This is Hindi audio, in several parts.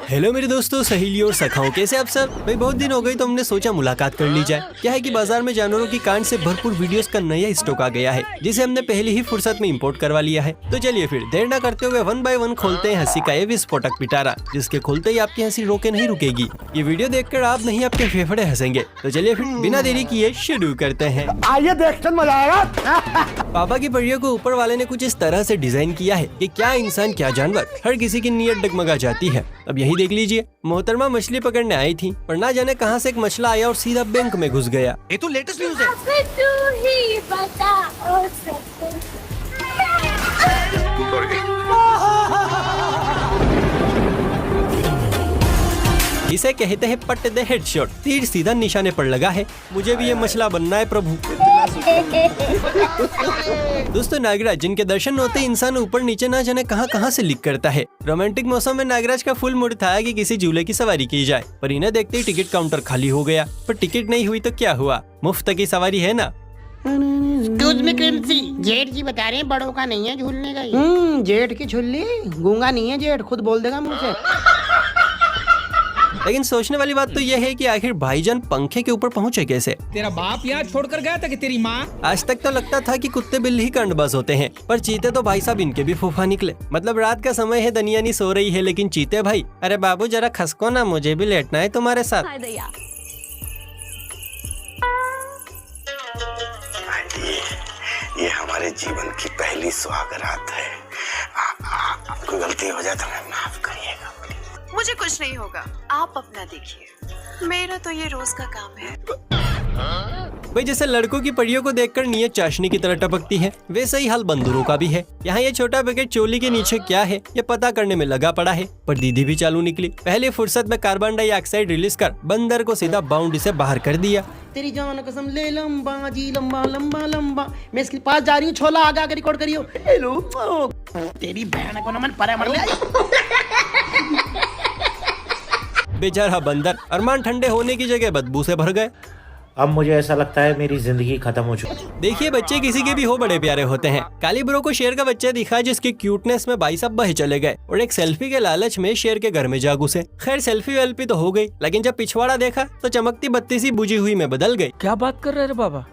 हेलो मेरे दोस्तों, सहेलियों और सखाओं, कैसे आप सब? भाई बहुत दिन हो गए तो हमने सोचा मुलाकात कर ली जाए। क्या है कि बाजार में जानवरों की कांड से भरपूर वीडियोस का नया स्टॉक आ गया है, जिसे हमने पहले ही फुर्सत में इंपोर्ट करवा लिया है। तो चलिए फिर देर न करते हुए 1 बाय 1 खोलते हैं हंसी का ये विस्फोटक पिटारा, जिसके खोलते ही आपकी हंसी रोके नहीं रुकेगी। ये वीडियो देखकर आप नहीं आपके फेफड़े हंसेंगे। तो चलिए फिर बिना देरी किए शुरू करते हैं। आइए देखकर मजा आएगा। पापा की परियों को ऊपर वाले ने कुछ इस तरह से डिजाइन किया है कि क्या इंसान क्या जानवर, हर किसी की नीयत डगमगा जाती है। अब यही देख लीजिए, मोहतरमा मछली पकड़ने आई थी, पर ना जाने कहां से एक मछला आया और सीधा बैंक में घुस गया। ये तो लेटेस्ट न्यूज़ है। तू ही बता ओ इसे कहते हैं पट दे हेडशॉट, तीर सीधा निशाने पर लगा है। मुझे भी ये मछला बनना है प्रभु। दोस्तों, नागराज जिनके दर्शन होते इंसान ऊपर नीचे ना जाने कहां से लीक करता है। रोमांटिक मौसम में नागराज का फुल मूड था कि किसी झूले की सवारी की जाए, पर इन्हें देखते ही टिकट काउंटर खाली हो गया। पर टिकट नहीं हुई तो क्या हुआ, मुफ्त की सवारी है ना। एक्सक्यूज मी क्रिंसी, जेठ जी बता रहे हैं बड़ों का नहीं है झूलने का। जेठ की छुल्ली, गूंगा नहीं है जेठ, खुद बोल देगा मुझे। लेकिन सोचने वाली बात तो यह है कि आखिर भाईजान पंखे के ऊपर पहुंचे कैसे। तेरा बाप यहाँ छोड़कर गया था कि तेरी माँ? आज तक तो लगता था कि कुत्ते बिल्ली ही कांडबाज होते हैं, पर चीते तो भाई साहब इनके भी फूफा निकले। मतलब रात का समय है, दनियानी सो रही है, लेकिन चीते भाई, अरे बाबू जरा खसको ना, मुझे भी लेटना है तुम्हारे साथ। ये हमारे जीवन की पहली सुहागरात है। कोई गलती हो जाए तो हमें माफ करिएगा। मुझे कुछ नहीं होगा, आप अपना देखिए, मेरा तो ये रोज का काम है। भाई जैसे लड़कों की परियों को देखकर नीयत चाशनी की तरह टपकती है, वैसे ही हाल बंदरों का भी है। यहाँ ये छोटा पैकेट चोली के नीचे क्या है ये पता करने में लगा पड़ा है, पर दीदी भी चालू निकली। पहले फुर्सत में कार्बन डाइऑक्साइड रिलीज कर बंदर को सीधा बाउंड्री से बाहर कर दिया। तेरी जान कसम ले लंबा जी, लंबा लंबा लंबा। मैं इसके पास जा रही हूँ, छोला आगे आगे रिकॉर्ड करियो। हेलो तेरी बहन को नमन परे मर ले। बेचारा बंदर, अरमान ठंडे होने की जगह बदबू से भर गए। अब मुझे ऐसा लगता है मेरी जिंदगी खत्म हो चुकी। देखिए बच्चे किसी के भी हो बड़े प्यारे होते हैं। काली ब्रो को शेर का बच्चा दिखा जिसके क्यूटनेस में भाई साहब बहे चले गए और एक सेल्फी के लालच में शेर के घर में जा घुसे। खैर सेल्फी वेल्फी तो हो गई, लेकिन जब पिछवाड़ा देखा तो चमकती बत्ती सी बुझी हुई में बदल गई। क्या बात कर रहे रे बाबा?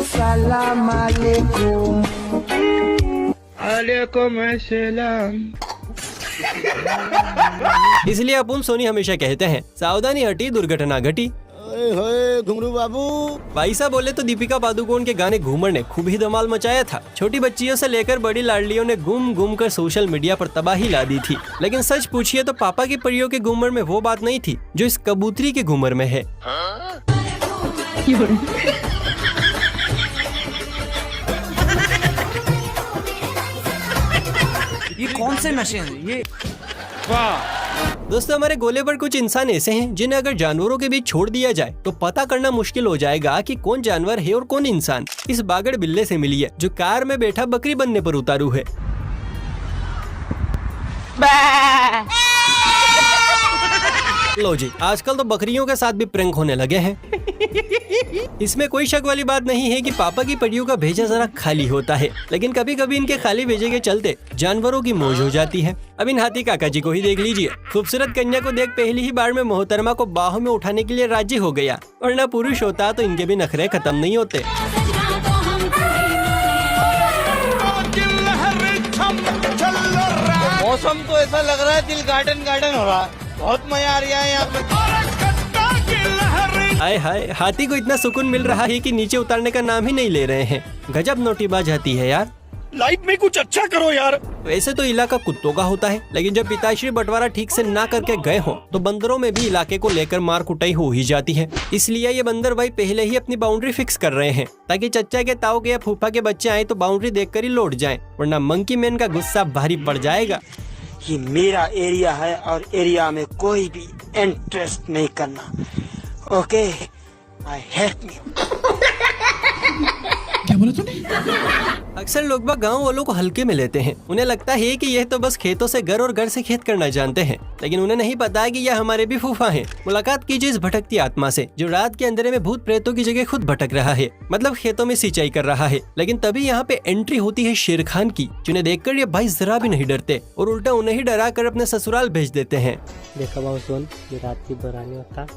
सलाम अलैकुम। इसलिए अपुन सोनी हमेशा कहते हैं, सावधानी हटी दुर्घटना घटी। घुंगरू बाबू, भाई साहब बोले तो दीपिका पादुकोण के गाने घूमर ने खूब ही धमाल मचाया था। छोटी बच्चियों से लेकर बड़ी लाडलियों ने घूम घूम कर सोशल मीडिया पर तबाही ला दी थी। लेकिन सच पूछिए तो पापा की परियों के घूमर में वो बात नहीं थी जो इस कबूतरी के घूमर में है। ये कौन से नशे हैं ये? दोस्तों, हमारे गोले पर कुछ इंसान ऐसे हैं जिन्हें अगर जानवरों के बीच छोड़ दिया जाए तो पता करना मुश्किल हो जाएगा कि कौन जानवर है और कौन इंसान। इस बागड़ बिल्ले से मिली है जो कार में बैठा बकरी बनने पर उतारू है। लो जी, आजकल तो बकरियों के साथ भी प्रैंक होने लगे हैं। इसमें कोई शक वाली बात नहीं है कि पापा की परियों का भेजा जरा खाली होता है, लेकिन कभी कभी इनके खाली भेजे के चलते जानवरों की मौज हो जाती है। अब इन हाथी काका जी को ही देख लीजिए। खूबसूरत कन्या को देख पहली ही बार में मोहतरमा को बाहों में उठाने के लिए राजी हो गया, और न पुरुष होता तो इनके भी नखरे खत्म नहीं होते। मौसम तो ऐसा लग रहा है दिल गार्डन गार्डन हो रहा है, बहुत मजा आ रहा है यहाँ पे। हाय हाय, हाथी को इतना सुकून मिल रहा है कि नीचे उतारने का नाम ही नहीं ले रहे हैं। गजब नोटीबाज हाथी है यार। लाइफ में कुछ अच्छा करो यार। वैसे तो इलाका कुत्तों का होता है, लेकिन जब पिताश्री बंटवारा ठीक से ना करके गए हो तो बंदरों में भी इलाके को लेकर मार कुटाई हो ही जाती है। इसलिए ये बंदर भाई पहले ही अपनी बाउंड्री फिक्स कर रहे हैं, ताकि चच्चा के ताऊ के या फूफा के बच्चे आए तो बाउंड्री देखकर ही लौट जाएं, वरना मंकी मैन का गुस्सा भारी पड़ जाएगा। ये मेरा एरिया है और एरिया में कोई भी इंटरेस्ट नहीं करना। Okay, I hate me. क्या बोला तूने? अक्सर लोग बाग गाँव वालों को हल्के में लेते हैं। उन्हें लगता है कि यह तो बस खेतों से घर और घर से खेत करना जानते हैं, लेकिन उन्हें नहीं पता कि यह हमारे भी फूफा हैं। मुलाकात कीजिए इस भटकती आत्मा से जो रात के अंधेरे में भूत प्रेतों की जगह खुद भटक रहा है, मतलब खेतों में सिंचाई कर रहा है। लेकिन तभी यहाँ पे एंट्री होती है शेर खान की, जिन्हें देखकर ये भाई जरा भी नहीं डरते और उल्टा उन्हें ही डरा कर अपने ससुराल भेज देते हैं। देखा बाबू सुन, ये रात की बरानी होता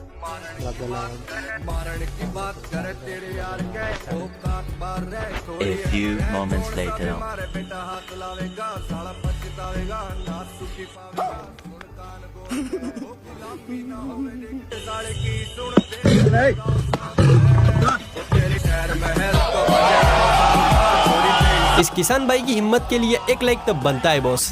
A few moments later. इस किसान भाई की हिम्मत के लिए एक लाइक तब बनता है बॉस।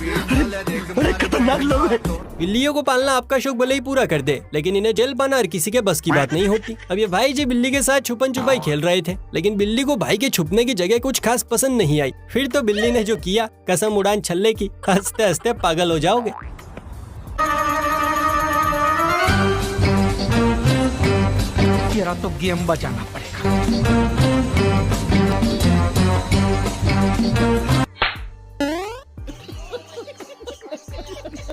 खतरनाक लोग हैं। बिल्लियों को पालना आपका शौक भले ही पूरा कर दे, लेकिन इन्हें जेल पाना हर किसी के बस की बात नहीं होती। अब ये भाई जी बिल्ली के साथ छुपन छुपाई खेल रहे थे, लेकिन बिल्ली को भाई के छुपने की जगह कुछ खास पसंद नहीं आई। फिर तो बिल्ली ने जो किया, कसम उड़ान छल्ले की, हंसते हंसते पागल हो जाओगे। तेरा तो गेम बजाना पड़ेगा।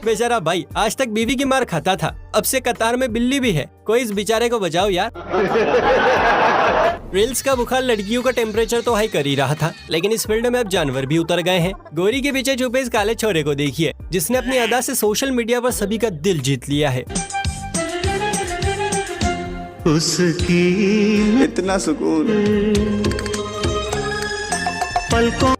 बेचारा भाई आज तक बीवी की मार खाता था, अब से कतार में बिल्ली भी है। कोई इस बेचारे को बचाओ यार। रील्स का बुखार लड़कियों का टेम्परेचर तो हाई कर ही रहा था, लेकिन इस फील्ड में अब जानवर भी उतर गए हैं। गोरी के पीछे छुपे इस काले छोरे को देखिए, जिसने अपनी अदा से सोशल मीडिया पर सभी का दिल जीत लिया है। उसकी इतना सुकून पलकों।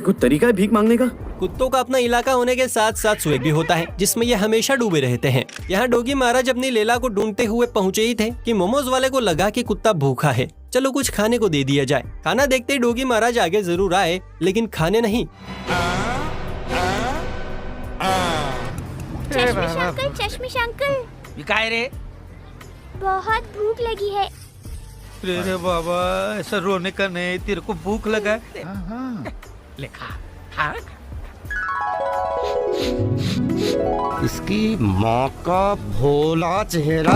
कोई तरीका है भीख मांगने का? कुत्तों का अपना इलाका होने के साथ साथ स्वेग भी होता है, जिसमें ये हमेशा डूबे रहते हैं। यहाँ डोगी महाराज अपनी लैला को ढूंढते हुए पहुँचे ही थे कि मोमोज वाले को लगा कि कुत्ता भूखा है, चलो कुछ खाने को दे दिया जाए। खाना देखते ही डोगी महाराज आगे जरूर आए, लेकिन खाने नहीं। चश्मिश अंकल काय रे? बहुत भूख लगी है। रे बाबा, ऐसा रोने का नहीं, तेरे को भूख लगा है। लिखा हाँ? इसकी माँ का भोला चेहरा।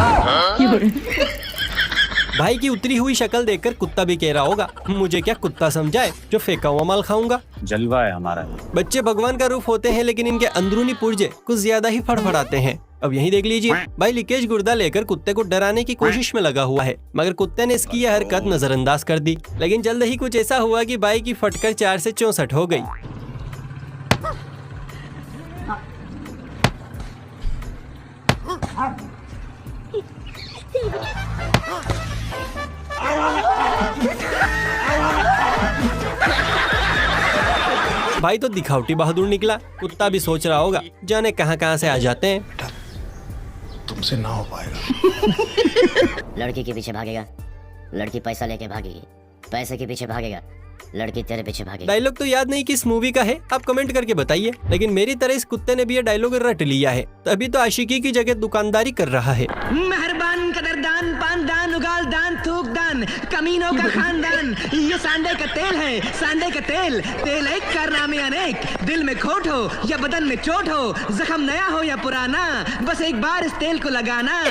भाई की उतरी हुई शक्ल देखकर कुत्ता भी कह रहा होगा, मुझे क्या कुत्ता समझाए जो फेंका हुआ माल खाऊंगा। जलवा है हमारा। बच्चे भगवान का रूप होते हैं, लेकिन इनके अंदरूनी पुर्जे कुछ ज्यादा ही फड़फड़ाते हैं। अब यही देख लीजिए, भाई लीकेज गुर्दा लेकर कुत्ते को डराने की कोशिश में लगा हुआ है, मगर कुत्ते ने इसकी यह हरकत नजरअंदाज कर दी। लेकिन जल्द ही कुछ ऐसा हुआ कि भाई की फटकर 4 से 64 हो गई। भाई तो दिखावटी बहादुर निकला। कुत्ता भी सोच रहा होगा, जाने कहां से आ जाते हैं। तुमसे ना हो पाएगा। लड़की के पीछे भागेगा, लड़की पैसा लेके भागेगी, पैसे के पीछे भागेगा, लड़की तेरे पीछे भागेगी। डायलॉग तो याद नहीं किस मूवी का है, आप कमेंट करके बताइए। लेकिन मेरी तरह इस कुत्ते ने भी ये डायलॉग रट लिया है, तभी तो आशिकी की जगह दुकानदारी कर रहा है। मेहरबान कदरदान पान दान उगाल दान थूक दान कमीनों का खानदान। ये सांडे का तेल है, सांडे का तेल। तेल एक कारनामे अनेक, दिल में खोट हो या बदन में चोट हो, जख्म नया हो या पुराना, बस एक बार इस तेल को लगाना।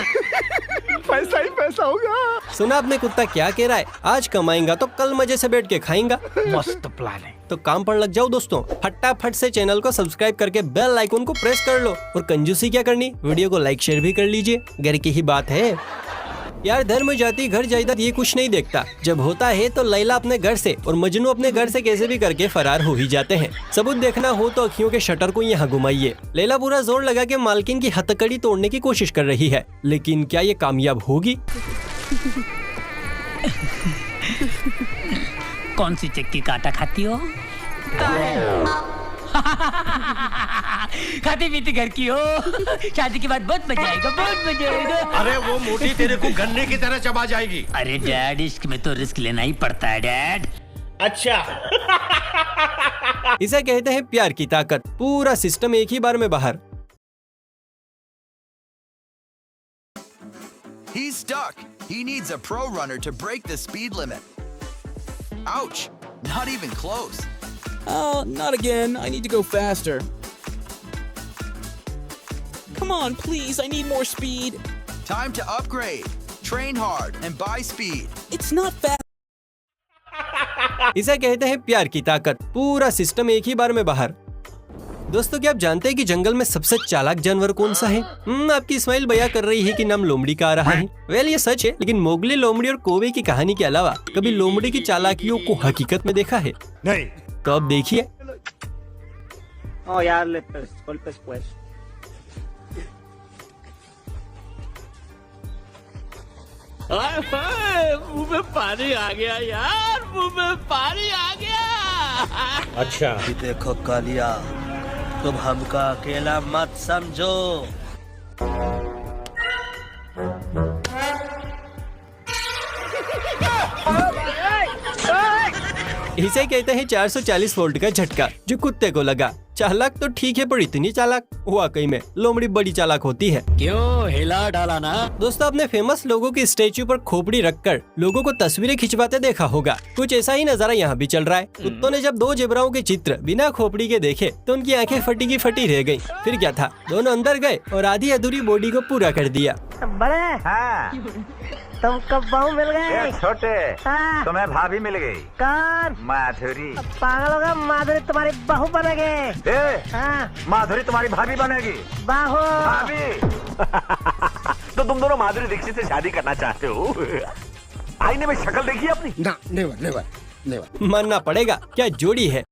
पैसा ही पैसा होगा। सुना आपने कुत्ता क्या कह रहा है, आज कमाएगा तो कल मजे से बैठ के खाएगा। मस्त प्लान है। तो काम पर लग जाओ दोस्तों, फटाफट से चैनल को सब्सक्राइब करके बेल आइकन को प्रेस कर लो। और कंजूसी क्या करनी, वीडियो को लाइक शेयर भी कर लीजिए, घर की ही बात है यार। धर्म जाति घर जायदाद ये कुछ नहीं देखता, जब होता है तो लैला अपने घर से और मजनू अपने घर से कैसे भी करके फरार हो ही जाते हैं। सबूत देखना हो तो अखियों के शटर को यहाँ घुमाइए। लैला पूरा जोर लगा के मालकिन की हथकड़ी तोड़ने की कोशिश कर रही है, लेकिन क्या ये कामयाब होगी? कौन सी चक्की काटा खाती हो? खाती पीती घर की हो। शादी के बाद बहुत मजा आएगा, बहुत मजा आएगा। अरे वो मोटी तेरे को गन्ने की तरह चबा जाएगी। अरे डैड, इश्क में तो रिस्क लेना ही पड़ता है डैड। अच्छा। इसे कहते हैं प्यार की ताकत, पूरा सिस्टम एक ही बार में बाहर। He's stuck. He needs a pro runner to break the speed limit. Ouch! Not even close. Not again. I need to go faster. Come on, please. I need more speed. Time to upgrade. Train hard and buy speed. It's not fast. इसे कहते हैं प्यार की ताकत। पूरा सिस्टम एक ही बार में बाहर। दोस्तों, क्या आप जानते हैं कि जंगल में सबसे चालाक जानवर कौन सा है? आपकी स्माइल बयां कर रही है कि नाम लोमड़ी का आ रहा है। वेल, ये सच है, लेकिन मोगली, लोमड़ी और कौवे की कहानी के अलावा कभी लोमड़ी की चालाकियों को हकीकत में देखा है? नहीं। तो अब देखिए। Oh, ya le golpes pues. मुंह में पानी आ गया यार, मुंह में पानी आ गया। अच्छा देखो कालिया, तुम हमका अकेला मत समझो। इसे कहते हैं 440 वोल्ट का झटका, जो कुत्ते को लगा। चालाक तो ठीक है, पर इतनी चालाक? वाकई में लोमड़ी बड़ी चालाक होती है। क्यों हिला डाला ना? दोस्तों, आपने फेमस लोगों की स्टेच्यू पर खोपड़ी रखकर लोगों को तस्वीरें खिंचवाते देखा होगा। कुछ ऐसा ही नजारा यहाँ भी चल रहा है। कुत्तों ने जब 2 जेबराओं के चित्र बिना खोपड़ी के देखे तो उनकी आंखें फटी की फटी रह गयी। फिर क्या था, दोनों अंदर गए और आधी अधूरी बॉडी को पूरा कर दिया। बड़े हाँ। तुमको बहू मिल गई। छोटे हाँ। तुम्हें भाभी मिल गई। कौन? माधुरी। पागल होगा, माधुरी तुम्हारी बहू बनेगी। हाँ। माधुरी तुम्हारी भाभी बनेगी। बहू भाभी। तो तुम दोनों माधुरी दीक्षित से शादी करना चाहते हो? आईने में शक्ल देखी अपनी? ना, नेवर नेवर नेवर। मानना पड़ेगा, क्या जोड़ी है।